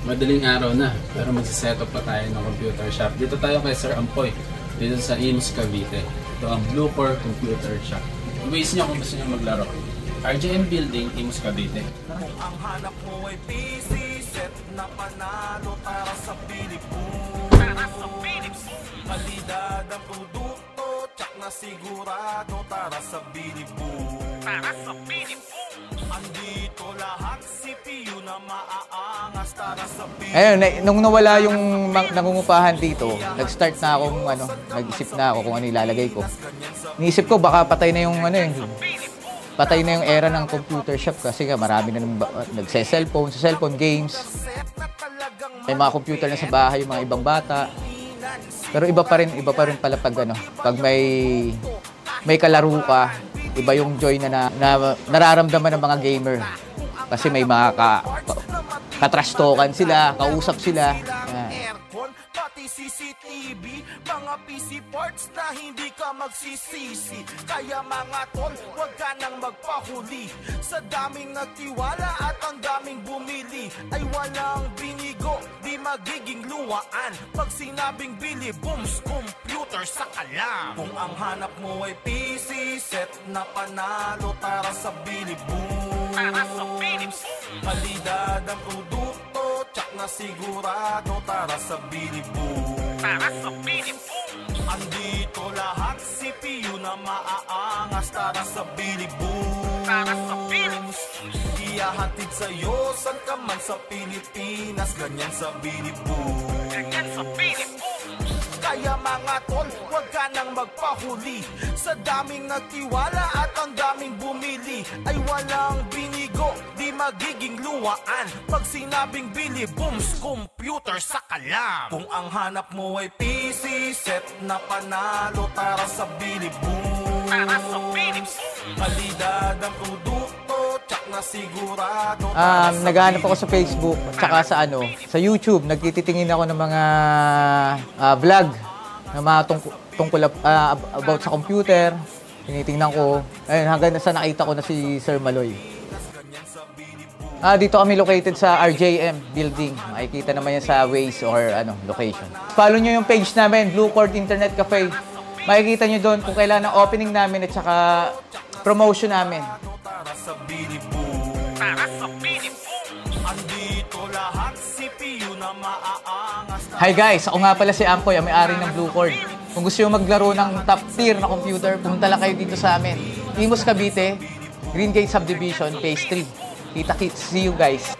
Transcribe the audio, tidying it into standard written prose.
Madaling araw na, pero magsiset up pa tayo ng computer shop. Dito tayo kay Sir Ampoy, dito sa Imus, Cavite. Ito ang Bluecore Computer Shop. I-waste nyo kung gusto nyo maglaro. RJM Building, Imus, Cavite. Kung ang hanap mo ay PC set na panalo para sa Pilipinas. Kalidad ang produkto, tsak na sigurado para sa Pilipinas. Andito lahat CPU na maaangas para sa Pilipinas. Ayun, nung nawala yung nangungupahan dito, nag-start na akong nag-isip na ako kung ano ilalagay ko. Niisip ko baka patay na yung patay na yung era ng computer shop kasi nga marami na nagse-cellphone, sa cellphone games. May mga computer na sa bahay, yung mga ibang bata. Pero iba pa rin pala pag may kalaro ka, iba yung joy na nararamdaman ng mga gamer. Kasi may mga katrash talkan sila, kausap sila. CCTV, mga PC parts na hindi ka magsisisi. Kaya mga tol, huwag ka nang magpahuli. Sa daming nagtiwala at ang daming bumili, ay walang binigo, di magiging luwaan. Pag sinabing bili, booms, computer sa kalam. Kung ang hanap mo ay PC set na panalo para sa bili, boom. Kalidad ang produkto, tsak na sigurado para sa bili, boom. Andito lahat CPU na maaangas para sa bili, boom. Iyahatid sa'yo san ka man sa Pilipinas, ganyan sa bili, boom. Kaya mga tol, huwag ka nang magpahuli. Sa daming nagtiwala at ang daming bumili, ay walang binigo, di magiging luwaan. Pag sinabing bili, booms, computer sa kalam. Kung ang hanap mo ay PC set na panalo para sa bili, boom. Kalidad ang produkto, tsak na sigurado para sa naghahanap ako sa Facebook at saka sa YouTube. Nagtitingin ako ng mga vlog na mga tungkol about sa computer. Tinitingnan ko. Ayun, hanggang sa nakita ko na si Sir Maloy. Dito kami located sa RJM Building. Makikita naman yan sa Waze or location. Follow nyo yung page namin, Bluecore Internet Cafe. Makikita nyo doon kung kailan ang opening namin at saka promotion namin. Hi guys, ako nga pala si Ampoy, ang may-ari ng Bluecore. Kung gusto nyo maglaro ng top tier na computer, pumunta lang kayo dito sa amin. Imus, Cavite, Green Gate Subdivision, Phase 3. Kita-kits, see you guys.